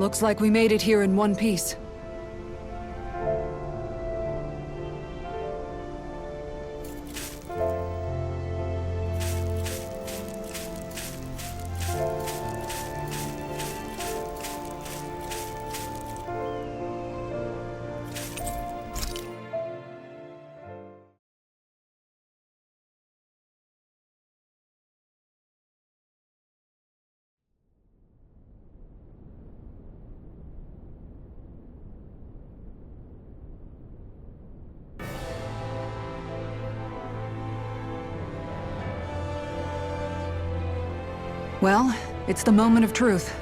Looks like we made it here in one piece. Well, it's the moment of truth.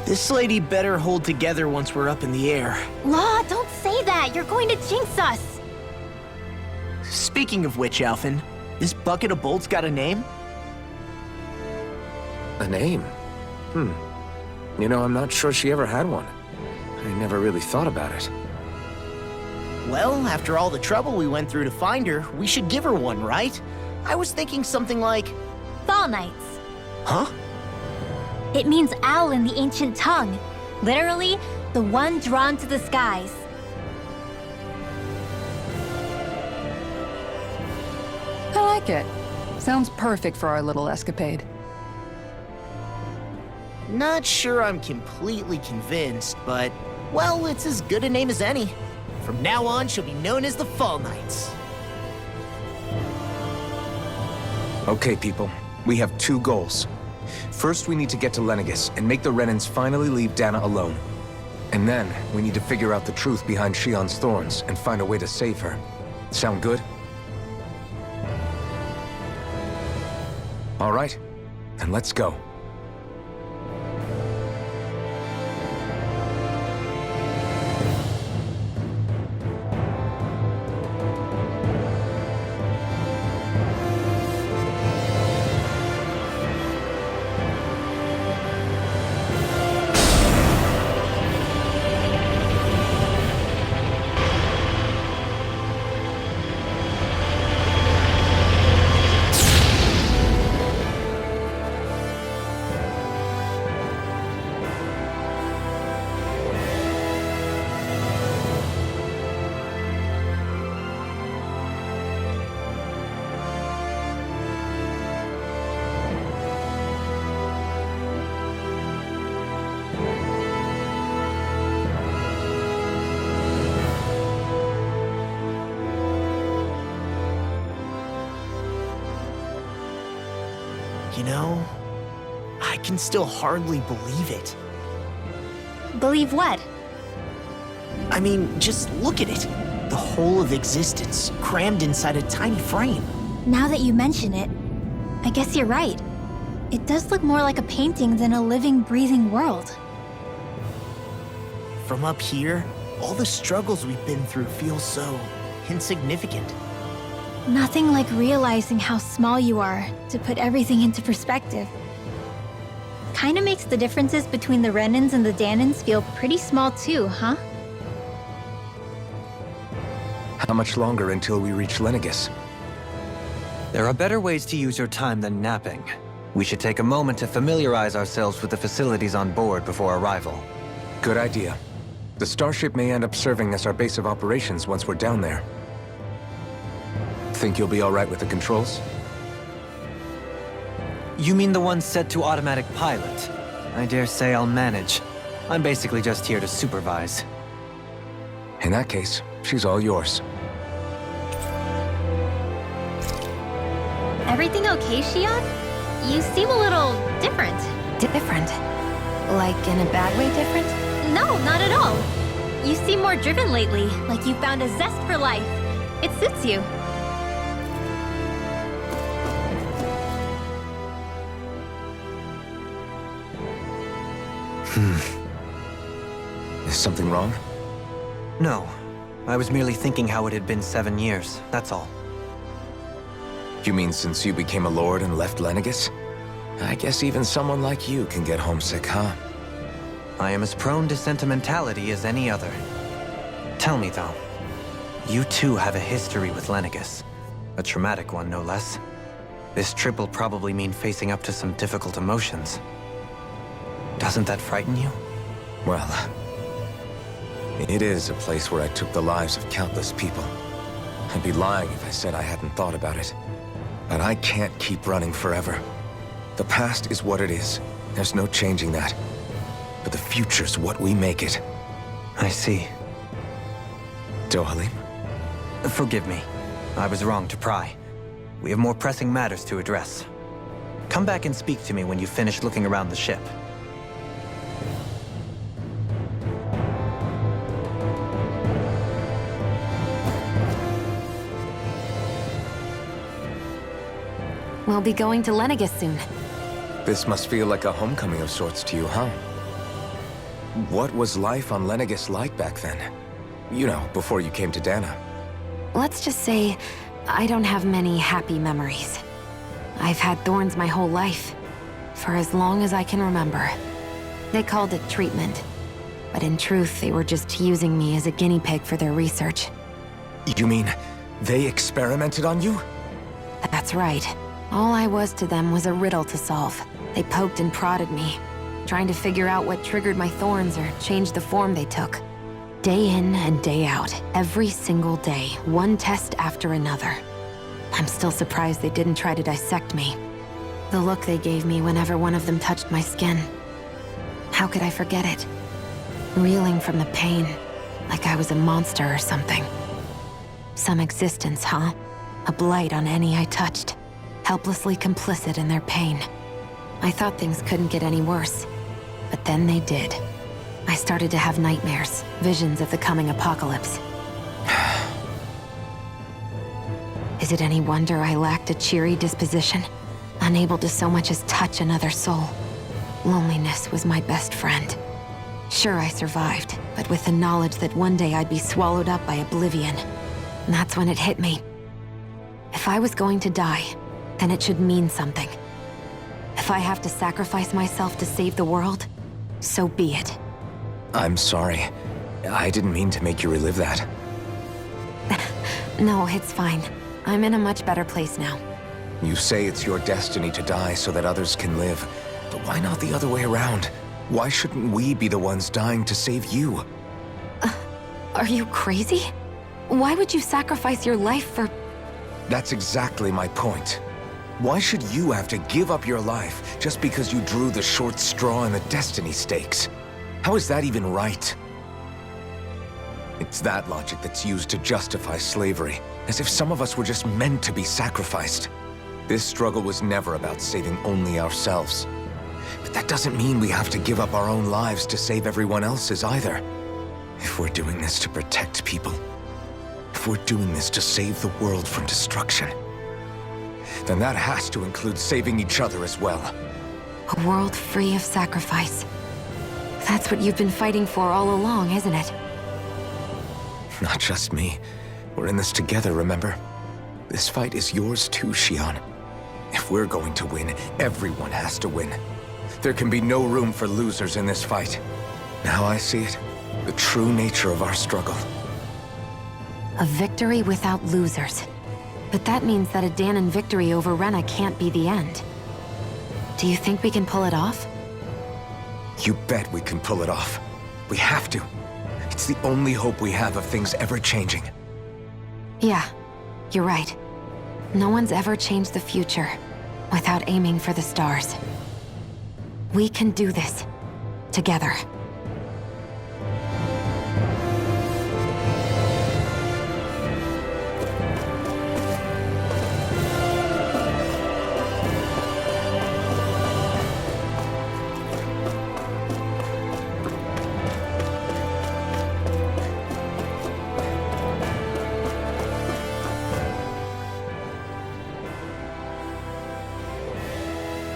This lady better hold together once we're up in the air. Law, don't say that! You're going to jinx us! Speaking of which, Alphen, this bucket of bolts got a name? A name? You know, I'm not sure she ever had one. I never really thought about it. Well, after all the trouble we went through to find her, we should give her one, right? I was thinking something like... Fall Knights. Huh? It means owl in the ancient tongue. Literally, the one drawn to the skies. I like it. Sounds perfect for our little escapade. Not sure I'm completely convinced, but... well, it's as good a name as any. From now on, she'll be known as the Fall Knights. Okay, people. We have two goals. First, we need to get to Lenegis and make the Renans finally leave Dana alone. And then, we need to figure out the truth behind Shionne's thorns and find a way to save her. Sound good? All right, then let's go. You know, I can still hardly believe it. Believe what? I mean, just look at it. The whole of existence, crammed inside a tiny frame. Now that you mention it, I guess you're right. It does look more like a painting than a living, breathing world. From up here, all the struggles we've been through feel so insignificant. Nothing like realizing how small you are to put everything into perspective. Kinda makes the differences between the Renans and the Danans feel pretty small too, huh? How much longer until we reach Lenegis? There are better ways to use your time than napping. We should take a moment to familiarize ourselves with the facilities on board before arrival. Good idea. The starship may end up serving as our base of operations once we're down there. Think you'll be all right with the controls? You mean the one set to automatic pilot? I dare say I'll manage. I'm basically just here to supervise. In that case, she's all yours. Everything okay, Shionne? You seem a little different. Different? Like in a bad way different? No, not at all. You seem more driven lately, like you found a zest for life. It suits you. Is something wrong? No. I was merely thinking how it had been 7 years, that's all. You mean since you became a lord and left Lenegis? I guess even someone like you can get homesick, huh? I am as prone to sentimentality as any other. Tell me, though. You too have a history with Lenegis. A traumatic one, no less. This trip will probably mean facing up to some difficult emotions. Doesn't that frighten you? Well, it is a place where I took the lives of countless people. I'd be lying if I said I hadn't thought about it. But I can't keep running forever. The past is what it is. There's no changing that. But the future's what we make it. I see. Dohalim? Forgive me. I was wrong to pry. We have more pressing matters to address. Come back and speak to me when you've finished looking around the ship. We'll be going to Lenegis soon. This must feel like a homecoming of sorts to you, huh? What was life on Lenegis like back then? You know, before you came to Dana. Let's just say, I don't have many happy memories. I've had thorns my whole life, for as long as I can remember. They called it treatment, but in truth, they were just using me as a guinea pig for their research. You mean, they experimented on you? That's right. All I was to them was a riddle to solve. They poked and prodded me, trying to figure out what triggered my thorns or changed the form they took. Day in and day out, every single day, one test after another. I'm still surprised they didn't try to dissect me. The look they gave me whenever one of them touched my skin. How could I forget it? Reeling from the pain, like I was a monster or something. Some existence, huh? A blight on any I touched. Helplessly complicit in their pain. I thought things couldn't get any worse, but then they did. I started to have nightmares, visions of the coming apocalypse. Is it any wonder I lacked a cheery disposition? Unable to so much as touch another soul. Loneliness was my best friend. Sure, I survived, but with the knowledge that one day I'd be swallowed up by oblivion. And that's when it hit me. If I was going to die, then it should mean something. If I have to sacrifice myself to save the world, so be it. I'm sorry. I didn't mean to make you relive that. No, it's fine. I'm in a much better place now. You say it's your destiny to die so that others can live. But why not the other way around? Why shouldn't we be the ones dying to save you? Are you crazy? Why would you sacrifice your life for... That's exactly my point. Why should you have to give up your life just because you drew the short straw in the destiny stakes? How is that even right? It's that logic that's used to justify slavery, as if some of us were just meant to be sacrificed. This struggle was never about saving only ourselves. But that doesn't mean we have to give up our own lives to save everyone else's either. If we're doing this to protect people, if we're doing this to save the world from destruction, then that has to include saving each other as well. A world free of sacrifice. That's what you've been fighting for all along, isn't it? Not just me. We're in this together, remember? This fight is yours too, Xion. If we're going to win, everyone has to win. There can be no room for losers in this fight. Now I see it. The true nature of our struggle. A victory without losers. But that means that a Danon victory over Rena can't be the end. Do you think we can pull it off? You bet we can pull it off. We have to. It's the only hope we have of things ever changing. Yeah, you're right. No one's ever changed the future without aiming for the stars. We can do this. Together.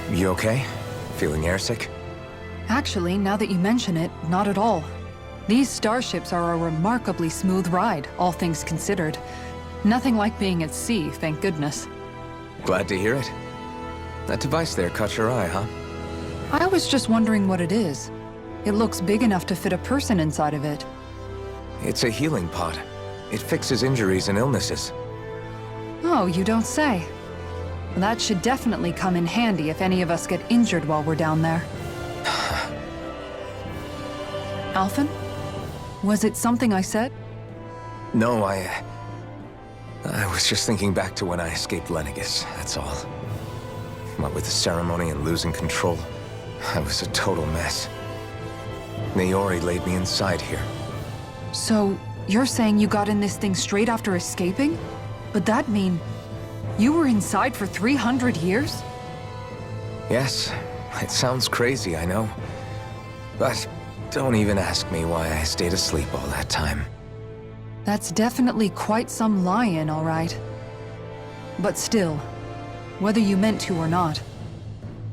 You okay? Feeling airsick? Actually, now that you mention it, not at all. These starships are a remarkably smooth ride, all things considered. Nothing like being at sea, thank goodness. Glad to hear it. That device there caught your eye, huh? I was just wondering what it is. It looks big enough to fit a person inside of it. It's a healing pod. It fixes injuries and illnesses. Oh, you don't say. That should definitely come in handy if any of us get injured while we're down there. Alphen? Was it something I said? No, I was just thinking back to when I escaped Lenegis, that's all. What with the ceremony and losing control, I was a total mess. Naori laid me inside here. So, you're saying you got in this thing straight after escaping? But that mean you were inside for 300 years? Yes, it sounds crazy, I know. But don't even ask me why I stayed asleep all that time. That's definitely quite some lie-in, all right. But still, whether you meant to or not,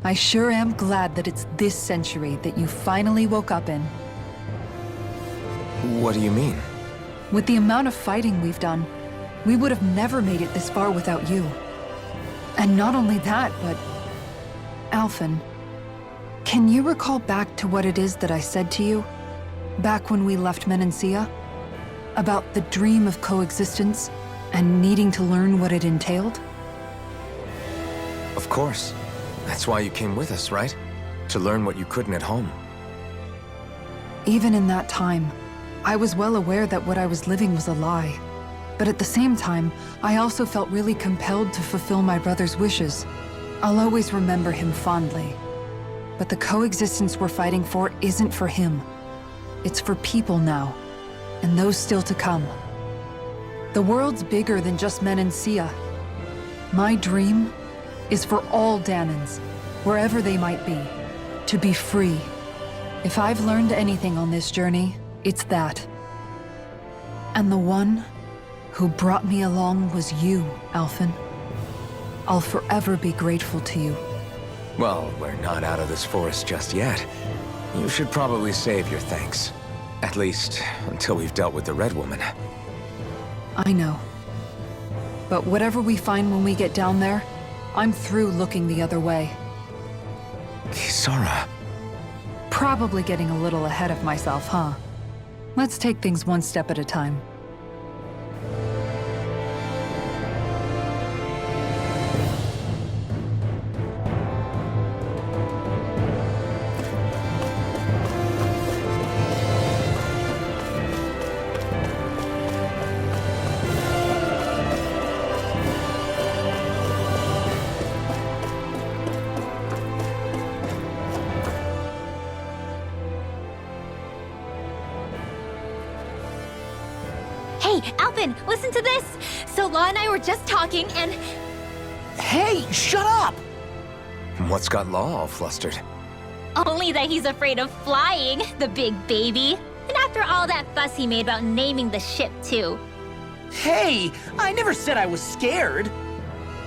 I sure am glad that it's this century that you finally woke up in. What do you mean? With the amount of fighting we've done, we would have never made it this far without you. And not only that, but... Alphen, can you recall back to what it is that I said to you? Back when we left Menancia? About the dream of coexistence, and needing to learn what it entailed? Of course. That's why you came with us, right? To learn what you couldn't at home. Even in that time, I was well aware that what I was living was a lie. But at the same time, I also felt really compelled to fulfill my brother's wishes. I'll always remember him fondly. But the coexistence we're fighting for isn't for him. It's for people now, and those still to come. The world's bigger than just Menancia. My dream is for all Dahnans, wherever they might be, to be free. If I've learned anything on this journey, it's that. And the one who brought me along was you, Alphen. I'll forever be grateful to you. Well, we're not out of this forest just yet. You should probably save your thanks. At least, until we've dealt with the Red Woman. I know. But whatever we find when we get down there, I'm through looking the other way. Kisara. Probably getting a little ahead of myself, huh? Let's take things one step at a time. Hey, Alphen, listen to this! So Law and I were just talking and... Hey, shut up! What's got Law all flustered? Only that he's afraid of flying, the big baby. And after all that fuss he made about naming the ship, too. Hey, I never said I was scared.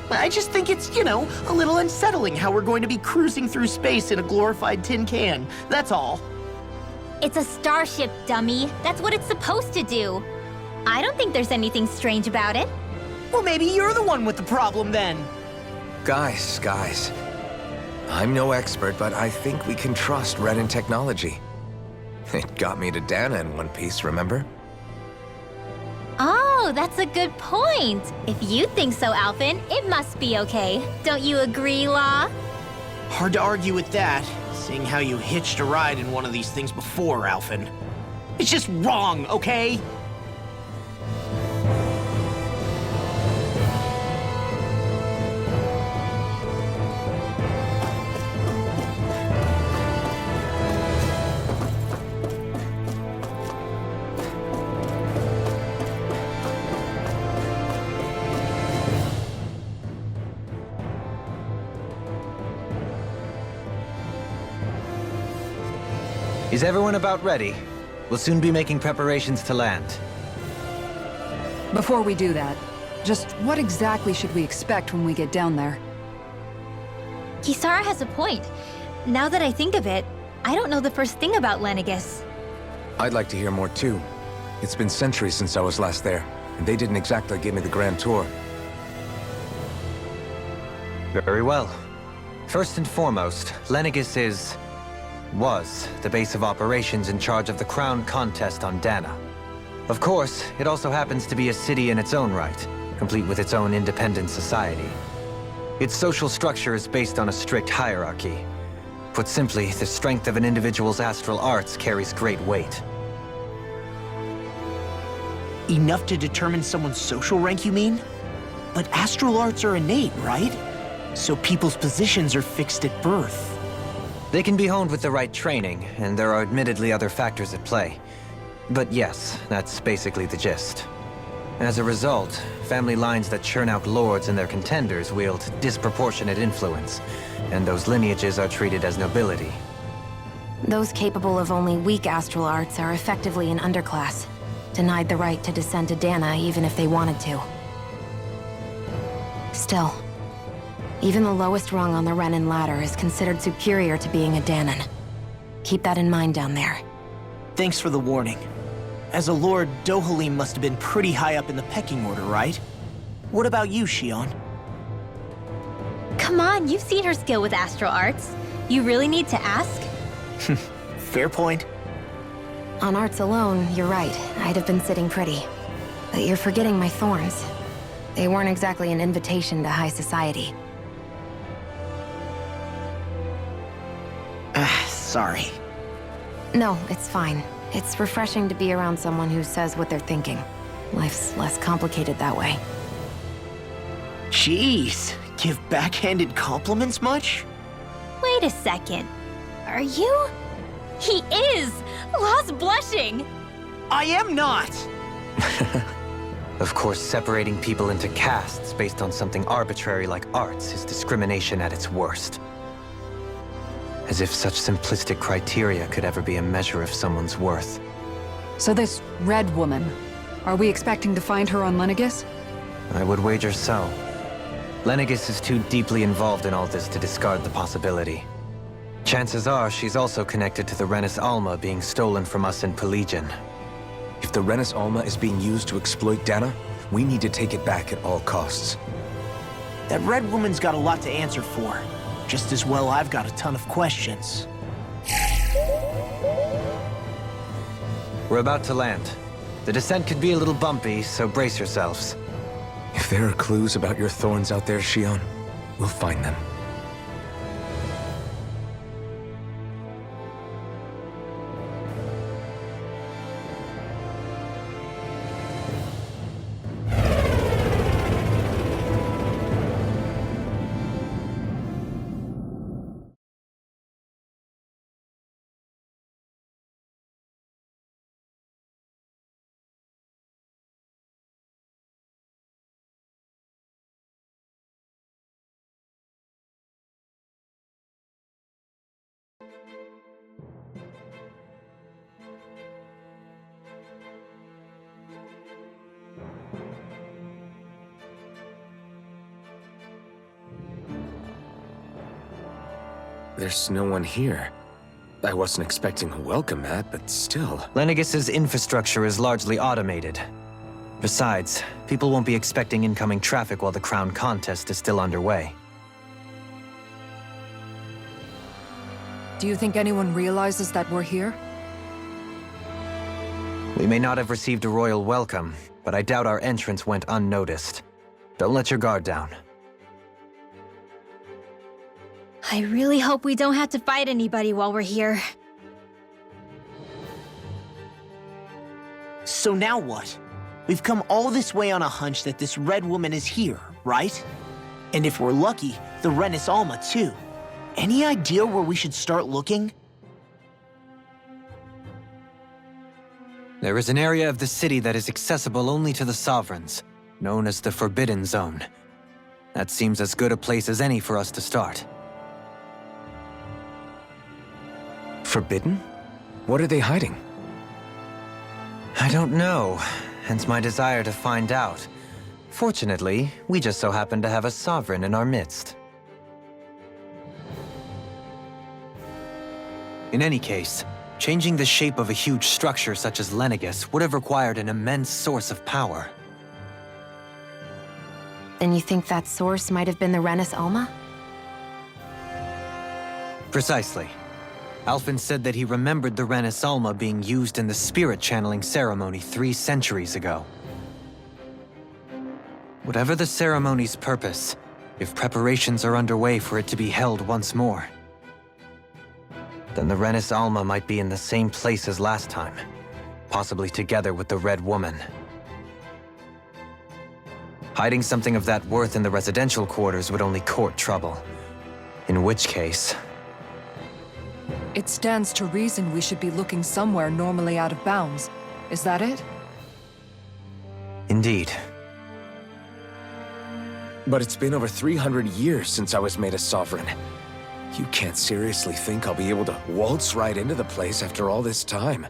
I just think it's, you know, a little unsettling how we're going to be cruising through space in a glorified tin can. That's all. It's a starship, dummy. That's what it's supposed to do. I don't think there's anything strange about it. Well, maybe you're the one with the problem then. Guys. I'm no expert, but I think we can trust Renan technology. It got me to Dana in one piece, remember? Oh, that's a good point. If you think so, Alphen, it must be okay. Don't you agree, Law? Hard to argue with that, seeing how you hitched a ride in one of these things before, Alphen. It's just wrong, okay? Is everyone about ready? We'll soon be making preparations to land. Before we do that, just what exactly should we expect when we get down there? Kisara has a point. Now that I think of it, I don't know the first thing about Lenegis. I'd like to hear more too. It's been centuries since I was last there, and they didn't exactly give me the grand tour. Very well. First and foremost, Lenegis was the base of operations in charge of the crown contest on Dana. Of course, it also happens to be a city in its own right, complete with its own independent society. Its social structure is based on a strict hierarchy. Put simply, the strength of an individual's astral arts carries great weight. Enough to determine someone's social rank, you mean? But astral arts are innate, right? So people's positions are fixed at birth. They can be honed with the right training, and there are admittedly other factors at play. But yes, that's basically the gist. As a result, family lines that churn out lords and their contenders wield disproportionate influence, and those lineages are treated as nobility. Those capable of only weak astral arts are effectively an underclass, denied the right to descend to Dana even if they wanted to. Still, even the lowest rung on the Renan ladder is considered superior to being a Danan. Keep that in mind down there. Thanks for the warning. As a lord, Dohalim must have been pretty high up in the pecking order, right? What about you, Shion? Come on, you've seen her skill with astral arts. You really need to ask? Fair point. On arts alone, you're right. I'd have been sitting pretty. But you're forgetting my thorns. They weren't exactly an invitation to high society. Sorry. No, it's fine. It's refreshing to be around someone who says what they're thinking. Life's less complicated that way. Jeez, give backhanded compliments much? Wait a second. Are you? He is! Lost blushing! I am not! Of course, separating people into castes based on something arbitrary like arts is discrimination at its worst. As if such simplistic criteria could ever be a measure of someone's worth. So this Red Woman, are we expecting to find her on Lenegis? I would wager so. Lenegis is too deeply involved in all this to discard the possibility. Chances are she's also connected to the Renis Alma being stolen from us in Pelegion. If the Renis Alma is being used to exploit Dana, we need to take it back at all costs. That Red Woman's got a lot to answer for. Just as well I've got a ton of questions. We're about to land. The descent could be a little bumpy, so brace yourselves. If there are clues about your thorns out there, Shion, we'll find them. There's no one here. I wasn't expecting a welcome mat, but still. Lenegis's infrastructure is largely automated. Besides, people won't be expecting incoming traffic while the crown contest is still underway. Do you think anyone realizes that we're here? We may not have received a royal welcome, but I doubt our entrance went unnoticed. Don't let your guard down. I really hope we don't have to fight anybody while we're here. So now what? We've come all this way on a hunch that this Red Woman is here, right? And if we're lucky, the Renis Alma too. Any idea where we should start looking? There is an area of the city that is accessible only to the Sovereigns, known as the Forbidden Zone. That seems as good a place as any for us to start. Forbidden? What are they hiding? I don't know, hence my desire to find out. Fortunately, we just so happen to have a Sovereign in our midst. In any case, changing the shape of a huge structure such as Lenegis would have required an immense source of power. Then you think that source might have been the Renis Alma? Precisely. Alphen said that he remembered the Renis Alma being used in the spirit channeling ceremony 3 centuries ago. Whatever the ceremony's purpose, if preparations are underway for it to be held once more, Then the Renis Alma might be in the same place as last time. Possibly together with the Red Woman. Hiding something of that worth in the residential quarters would only court trouble. In which case... It stands to reason we should be looking somewhere normally out of bounds. Is that it? Indeed. But it's been over 300 years since I was made a sovereign. You can't seriously think I'll be able to waltz right into the place after all this time.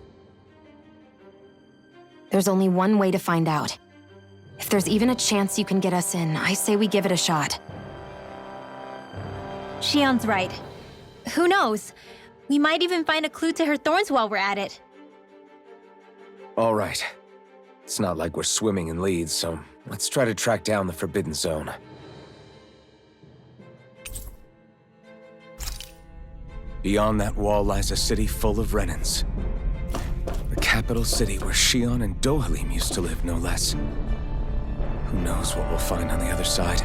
There's only one way to find out. If there's even a chance you can get us in, I say we give it a shot. Shion's right. Who knows? We might even find a clue to her thorns while we're at it. All right. It's not like we're swimming in leads, so let's try to track down the Forbidden Zone. Beyond that wall lies a city full of Renans. The capital city where Shion and Dohalim used to live, no less. Who knows what we'll find on the other side?